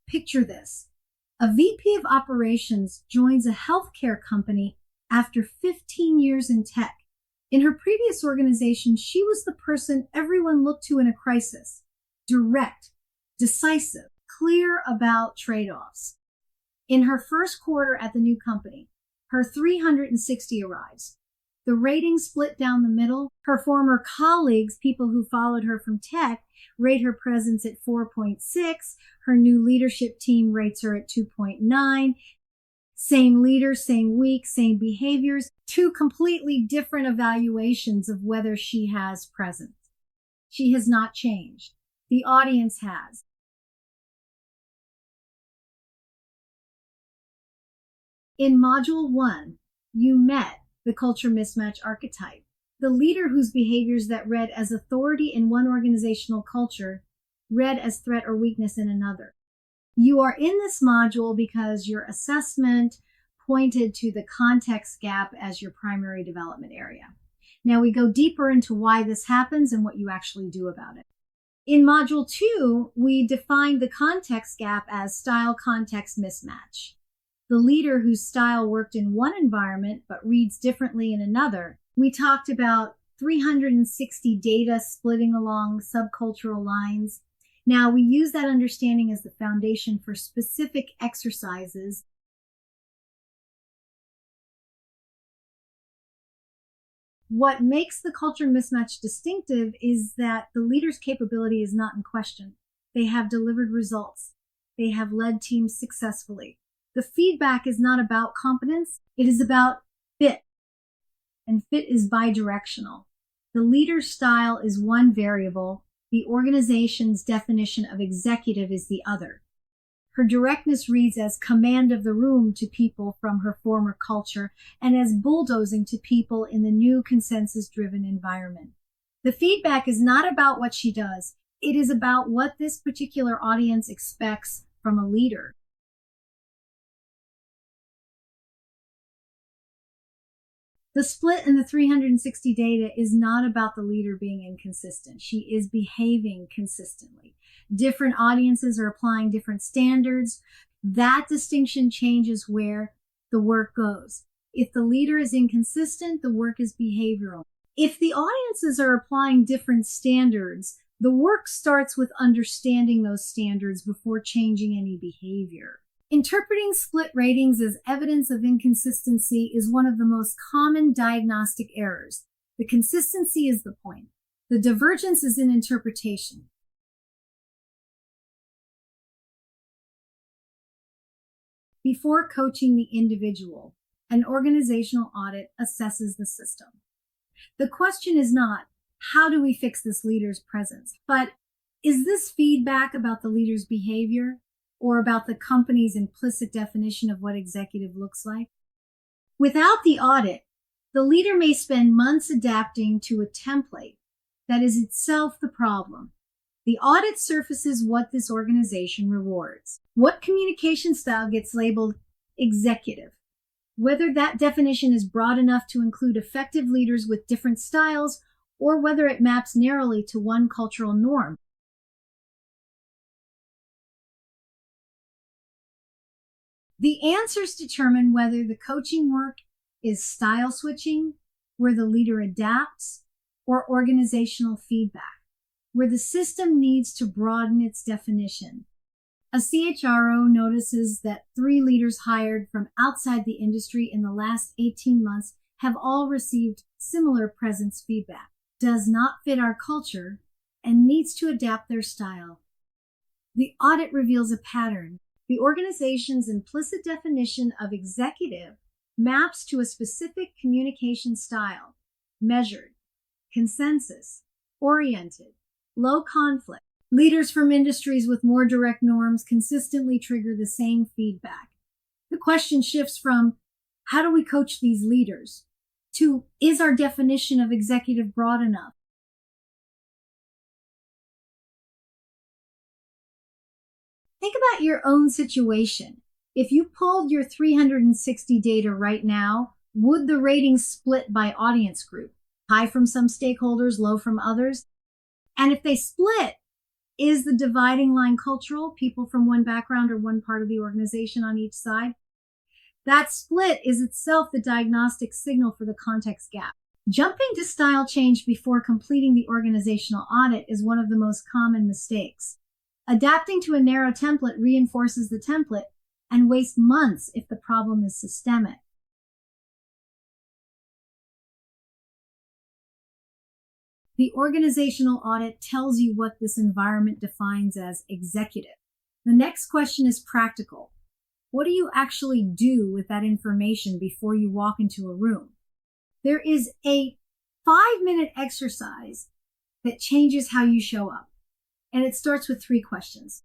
Picture this. A VP of operations joins a healthcare company after 15 years in tech. In her previous organization, she was the person everyone looked to in a crisis. Direct, decisive, clear about trade-offs. In her first quarter at the new company, her 360 arrives. The ratings split down the middle. Her former colleagues, people who followed her from tech, rate her presence at 4.6. Her new leadership team rates her at 2.9. Same leader, same week, same behaviors. Two completely different evaluations of whether she has presence. She has not changed. The audience has. In Module 1, you met the culture mismatch archetype, the leader whose behaviors that read as authority in one organizational culture read as threat or weakness in another. You are in this module because your assessment pointed to the context gap as your primary development area. Now we go deeper into why this happens and what you actually do about it. In Module 2, we defined the context gap as style-context mismatch. The leader whose style worked in one environment but reads differently in another. We talked about 360 data splitting along subcultural lines. Now, we use that understanding as the foundation for specific exercises. What makes the culture mismatch distinctive is that the leader's capability is not in question. They have delivered results. They have led teams successfully. The feedback is not about competence. It is about fit. And fit is bidirectional. The leader's style is one variable. The organization's definition of executive is the other. Her directness reads as command of the room to people from her former culture and as bulldozing to people in the new consensus-driven environment. The feedback is not about what she does. It is about what this particular audience expects from a leader. The split in the 360 data is not about the leader being inconsistent. She is behaving consistently. Different audiences are applying different standards. That distinction changes where the work goes. If the leader is inconsistent, the work is behavioral. If the audiences are applying different standards, the work starts with understanding those standards before changing any behavior. Interpreting split ratings as evidence of inconsistency is one of the most common diagnostic errors. The consistency is the point. The divergence is in interpretation. Before coaching the individual, an organizational audit assesses the system. The question is not, how do we fix this leader's presence? But is this feedback about the leader's behavior or about the company's implicit definition of what executive looks like? Without the audit, the leader may spend months adapting to a template that is itself the problem. The audit surfaces what this organization rewards. What communication style gets labeled executive? Whether that definition is broad enough to include effective leaders with different styles, or whether it maps narrowly to one cultural norm. The answers determine whether the coaching work is style switching, where the leader adapts, or organizational feedback, where the system needs to broaden its definition. A CHRO notices that 3 leaders hired from outside the industry in the last 18 months have all received similar presence feedback. Does not fit our culture and needs to adapt their style. The audit reveals a pattern. The organization's implicit definition of executive maps to a specific communication style, measured, consensus, oriented, low conflict. Leaders from industries with more direct norms consistently trigger the same feedback. The question shifts from, how do we coach these leaders? To, is our definition of executive broad enough? Think about your own situation. If you pulled your 360 data right now, would the ratings split by audience group? High from some stakeholders, low from others? And if they split, Is the dividing line cultural, people from one background or one part of the organization on each side? That split is itself the diagnostic signal for the context gap. Jumping to style change before completing the organizational audit is one of the most common mistakes. Adapting to a narrow template reinforces the template and wastes months if the problem is systemic. The organizational audit tells you what this environment defines as executive. The next question is practical. What do you actually do with that information before you walk into a room? There is a 5-minute exercise that changes how you show up. And it starts with 3 questions.